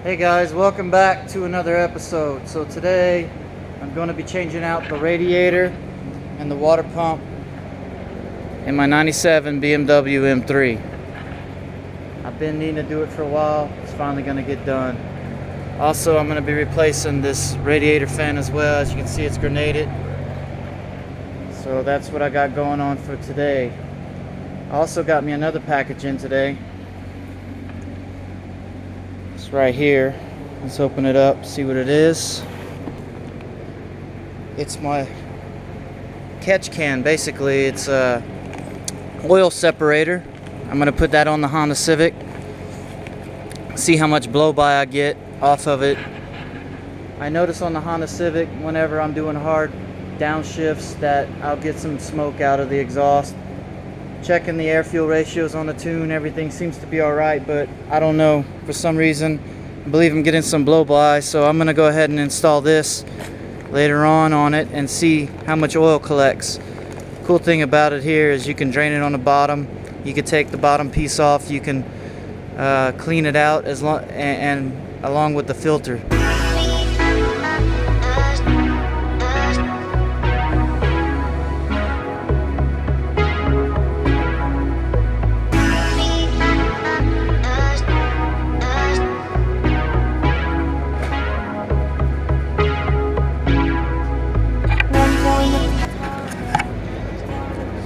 Hey guys, welcome back to another episode. So today I'm going to be changing out the radiator and the water pump in my 97 BMW M3. I've been needing to do it for a while. It's finally going to get done. Also, I'm going to be replacing this radiator fan as well. As you can see, it's grenaded. So that's what I got going on for today. I also got me another package in today. It's right here. Let's open it up, see what it is. It's my catch can. Basically, it's a oil separator. I'm going to put that on the Honda Civic. See how much blow-by I get off of it. I notice on the Honda Civic, whenever I'm doing hard downshifts, that I'll get some smoke out of the exhaust. Checking the air-fuel ratios on the tune, everything seems to be alright, but I don't know, for some reason I believe I'm getting some blow-by, so I'm gonna go ahead and install this later on it and see how much oil collects. Cool thing about it here is you can drain it on the bottom. You can take the bottom piece off, you can clean it out and along with the filter.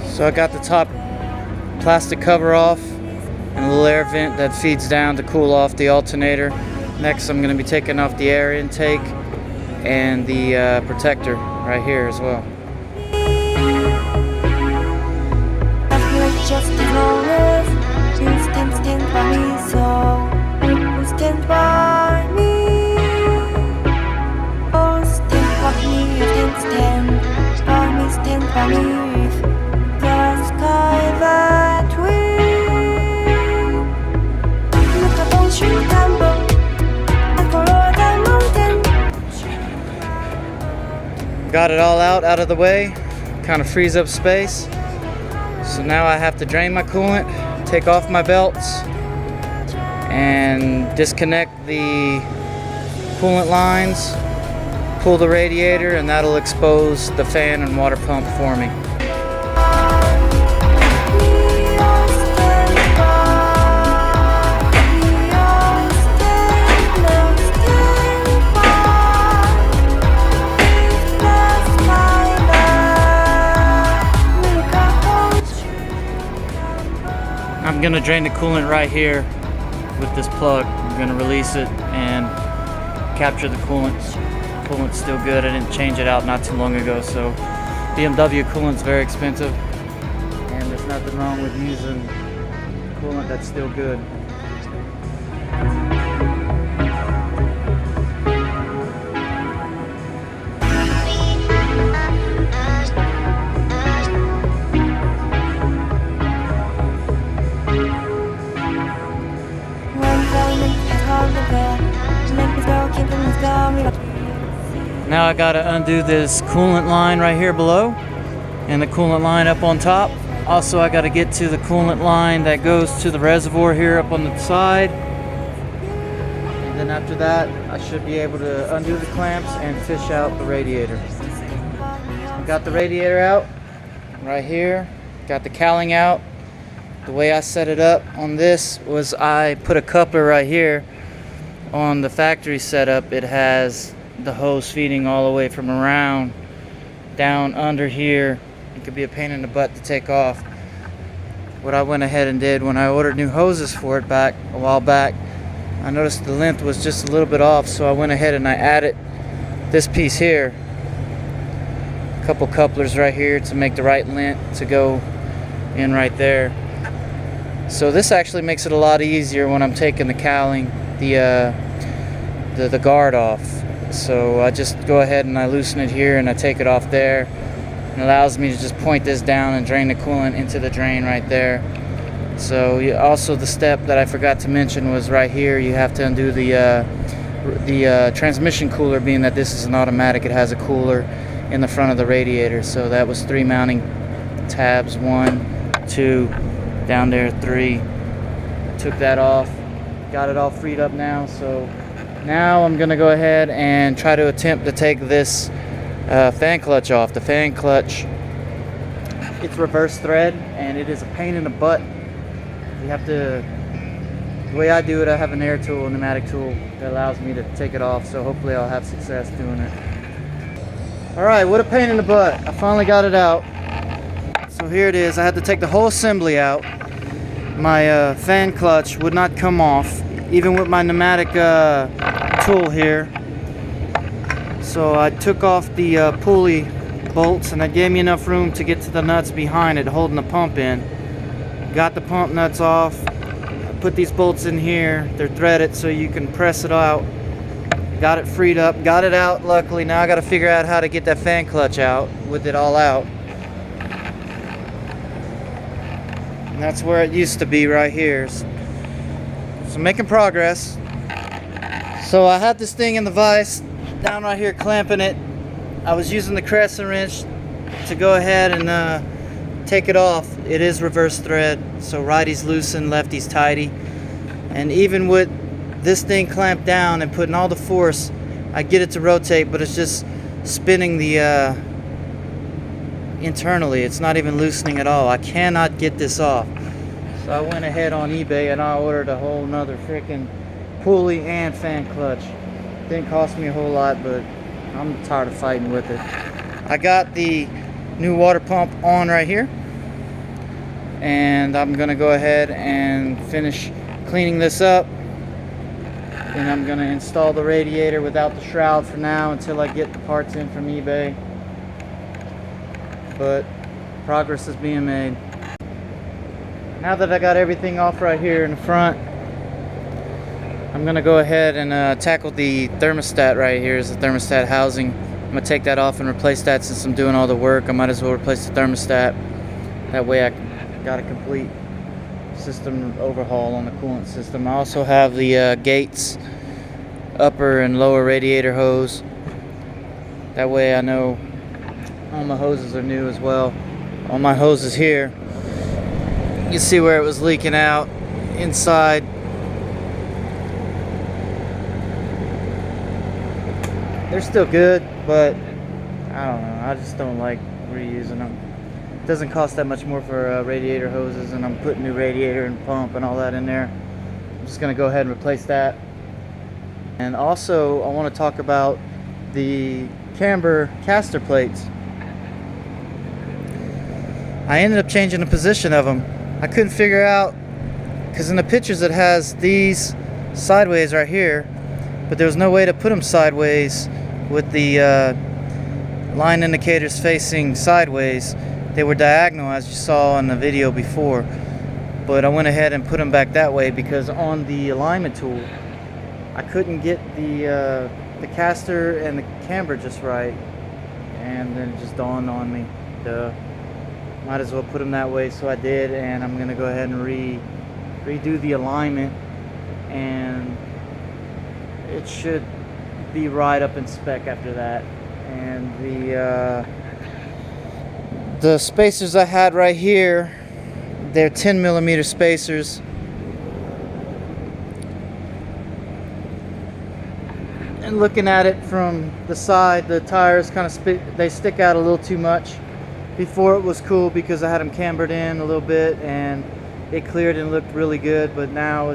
So I got the top plastic cover off and a little air vent that feeds down to cool off the alternator. Next, I'm going to be taking off the air intake and the protector right here as well. Got it all out of the way, kind of frees up space. So now I have to drain my coolant, take off my belts, and disconnect the coolant lines, pull the radiator, and that'll expose the fan and water pump for me. I'm going to drain the coolant right here with this plug. I'm going to release it and capture the coolant. Coolant's still good. I didn't change it out not too long ago, so BMW coolant's very expensive, and there's nothing wrong with using coolant that's still good. Now I gotta undo this coolant line right here below and the coolant line up on top. Also, I gotta get to the coolant line that goes to the reservoir here up on the side. And then after that, I should be able to undo the clamps and fish out the radiator. I got the radiator out right here. Got the cowling out. The way I set it up on this was I put a coupler right here. On the factory setup, it has the hose feeding all the way from around down under here. It could be a pain in the butt to take off. What I went ahead and did when I ordered new hoses for it back a while back, I noticed the length was just a little bit off, so I went ahead and I added this piece here, a couple couplers right here to make the right length to go in right there. So this actually makes it a lot easier when I'm taking the cowling, the guard off. So I just go ahead and I loosen it here and I take it off there. It allows me to just point this down and drain the coolant into the drain right there. So also the step that I forgot to mention was right here. You have to undo the transmission cooler, being that this is an automatic. It has a cooler in the front of the radiator. So that was 3 mounting tabs, 1, 2, down there 3. Took that off, got it all freed up now, so Now I'm gonna go ahead and try to attempt to take this fan clutch off. The fan clutch, it's reverse thread and it is a pain in the butt. You have to, the way I do it, I have an air tool, a pneumatic tool that allows me to take it off, so hopefully I'll have success doing it. Alright, what a pain in the butt. I finally got it out. So here it is. I had to take the whole assembly out. My fan clutch would not come off, even with my pneumatic tool here. So I took off the pulley bolts, and that gave me enough room to get to the nuts behind it holding the pump in. Got the pump nuts off. Put these bolts in here. They're threaded so you can press it out. Got it freed up. Got it out, luckily. Now I got to figure out how to get that fan clutch out with it all out. And that's where it used to be, right here. So making progress. So I had this thing in the vise down right here, clamping it. I was using the crescent wrench to go ahead and take it off. It is reverse thread, so righty's loosened, lefty's tighty. And even with this thing clamped down and putting all the force, I get it to rotate, but it's just spinning the internally. It's not even loosening at all. I cannot get this off. So I went ahead on eBay and I ordered a whole nother freaking pulley and fan clutch. Didn't cost me a whole lot, but I'm tired of fighting with it. I got the new water pump on right here, and I'm gonna go ahead and finish cleaning this up, and I'm gonna install the radiator without the shroud for now until I get the parts in from eBay. But progress is being made. Now that I got everything off right here in the front, I'm gonna go ahead and tackle the thermostat right here. Is the thermostat housing. I'm gonna take that off and replace that. Since I'm doing all the work, I might as well replace the thermostat. That way I got a complete system overhaul on the coolant system. I also have the Gates upper and lower radiator hose. That way I know all my hoses are new as well. All my hoses here, you see where it was leaking out inside. They're still good, but I don't know. I just don't like reusing them. It doesn't cost that much more for radiator hoses, and I'm putting new radiator and pump and all that in there. I'm just gonna go ahead and replace that. And also, I want to talk about the camber caster plates. I ended up changing the position of them. I couldn't figure out, because in the pictures it has these sideways right here, but there was no way to put them sideways with the line indicators facing sideways. They were diagonal, as you saw in the video before, but I went ahead and put them back that way because on the alignment tool I couldn't get the caster and the camber just right, and then it just dawned on me, might as well put them that way, so I did. And I'm gonna go ahead and redo the alignment, and it should be right up in spec after that. And the spacers I had right here, they're 10mm spacers. And looking at it from the side, the tires kind of they stick out a little too much. Before it was cool because I had them cambered in a little bit and it cleared and looked really good, but now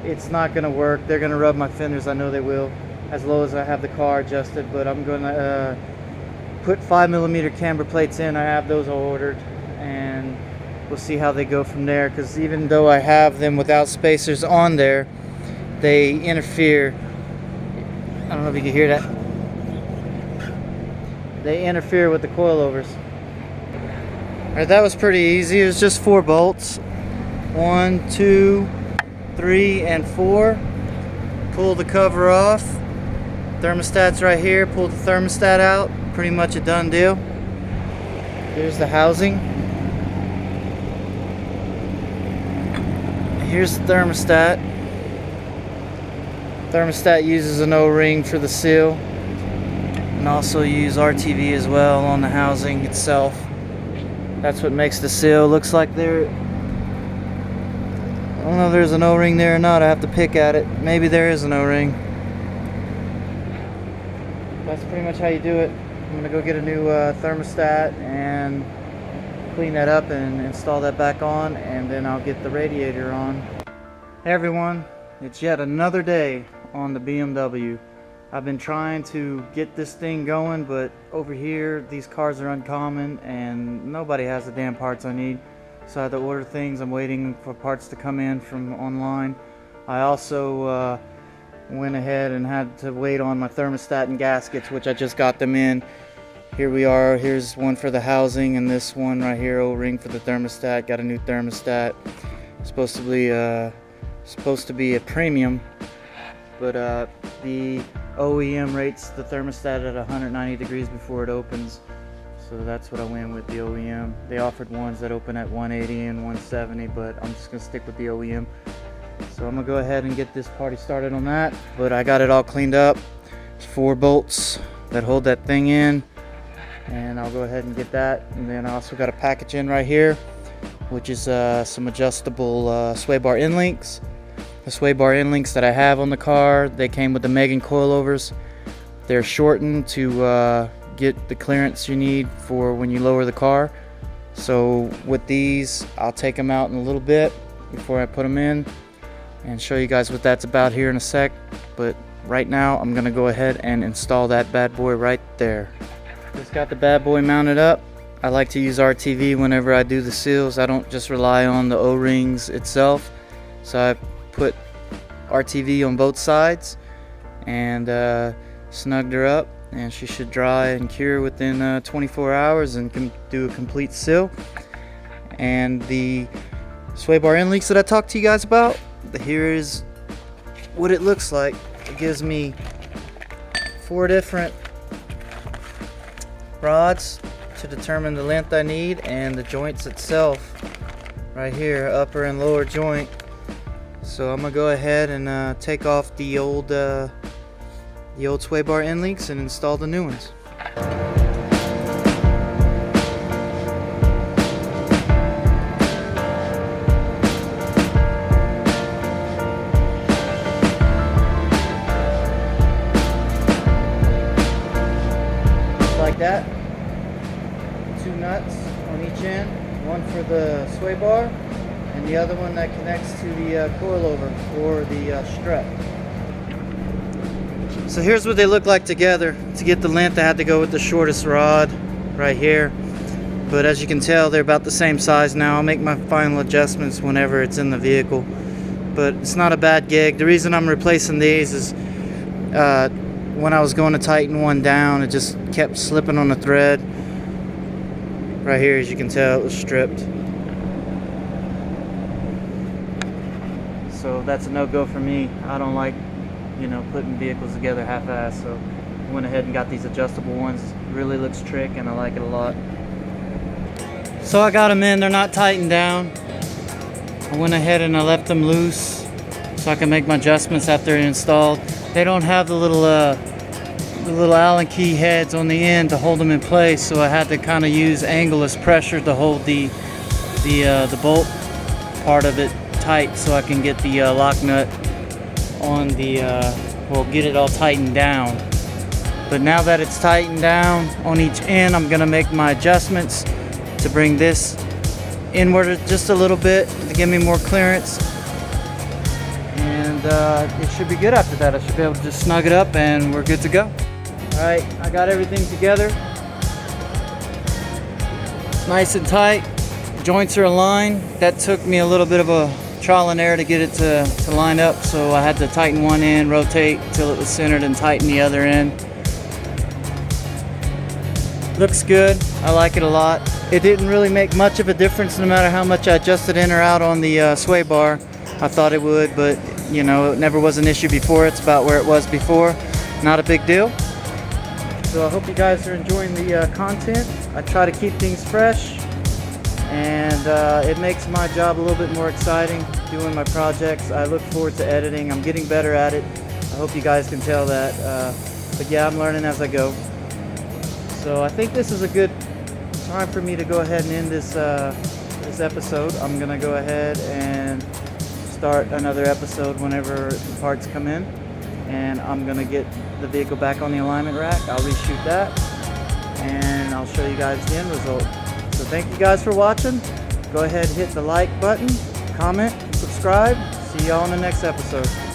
it's not going to work. They're going to rub my fenders, I know they will, as low as I have the car adjusted. But I'm going to put 5mm camber plates in. I have those ordered, and we'll see how they go from there, because even though I have them without spacers on there, they interfere. I don't know if you can hear that. They interfere with the coilovers. Alright, that was pretty easy. It was just 4 bolts. 1, 2, 3, and 4. Pull the cover off. Thermostat's right here. Pull the thermostat out. Pretty much a done deal. Here's the housing. Here's the thermostat. Thermostat uses an O-ring for the seal, and also use RTV as well on the housing itself. That's what makes the seal. Looks like there, I don't know if there's an O-ring there or not. I have to pick at it. Maybe there is an O-ring. that's pretty much how you do it. I'm gonna go get a new thermostat and clean that up and install that back on, and then I'll get the radiator on. Hey everyone, it's yet another day on the BMW. I've been trying to get this thing going, but over here these cars are uncommon and nobody has the damn parts I need. So I had to order things. I'm waiting for parts to come in from online. I also went ahead and had to wait on my thermostat and gaskets, which I just got them in. Here we are. Here's one for the housing, and this one right here, O-ring for the thermostat. Got a new thermostat. Supposed to be a premium, but the OEM rates the thermostat at 190 degrees before it opens, so that's what I went with, the OEM. They offered ones that open at 180 and 170, but I'm just gonna stick with the OEM. So I'm gonna go ahead and get this party started on that, but I got it all cleaned up. It's 4 bolts that hold that thing in, and I'll go ahead and get that. And then I also got a package in right here, which is some adjustable sway bar end links. The sway bar end links that I have on the car, they came with the Megan coilovers. They're shortened to get the clearance you need for when you lower the car. So with these, I'll take them out in a little bit before I put them in and show you guys what that's about here in a sec. But right now, I'm gonna go ahead and install that bad boy right there. Just got the bad boy mounted up. I like to use RTV whenever I do the seals. I don't just rely on the O-rings itself. So I put RTV on both sides and snugged her up, and she should dry and cure within 24 hours and can do a complete seal. And the sway bar end links that I talked to you guys about, here is what it looks like. It gives me 4 different rods to determine the length I need, and the joints itself right here, upper and lower joint. So I'm gonna go ahead and take off the old sway bar end links and install the new ones. Like that. 2 nuts on each end, one for the sway bar and the other one that connects to the coilover or the strut. So here's what they look like together. To get the length, I had to go with the shortest rod right here, but as you can tell, they're about the same size now. I'll make my final adjustments whenever it's in the vehicle, but it's not a bad gig. The reason I'm replacing these is when I was going to tighten one down, it just kept slipping on the thread. Right here, as you can tell, it was stripped. So that's a no-go for me. I don't like, putting vehicles together half-assed. So I went ahead and got these adjustable ones. It really looks trick, and I like it a lot. So I got them in. They're not tightened down. I went ahead and I left them loose so I can make my adjustments after they're installed. They don't have the little Allen key heads on the end to hold them in place, so I had to kind of use angle-less pressure to hold the bolt part of it tight, so I can get the lock nut on the get it all tightened down. But now that it's tightened down on each end, I'm gonna make my adjustments to bring this inward just a little bit to give me more clearance, and it should be good after that. I should be able to just snug it up and we're good to go. Alright, I got everything together. Nice and tight. Joints are aligned. That took me a little bit of a trial and error to get it to line up, so I had to tighten one end, rotate till it was centered, and tighten the other end. Looks good. I like it a lot. It didn't really make much of a difference no matter how much I adjusted in or out on the sway bar. I thought it would, but it never was an issue before. It's about where it was before. Not a big deal. So I hope you guys are enjoying the content. I try to keep things fresh, and it makes my job a little bit more exciting doing my projects. I look forward to editing. I'm getting better at it. I hope you guys can tell that. But yeah, I'm learning as I go. So I think this is a good time for me to go ahead and end this episode. I'm gonna go ahead and start another episode whenever the parts come in. and I'm gonna get the vehicle back on the alignment rack. I'll reshoot that and I'll show you guys the end result. So thank you guys for watching. Go ahead and hit the like button, comment, subscribe. See y'all in the next episode.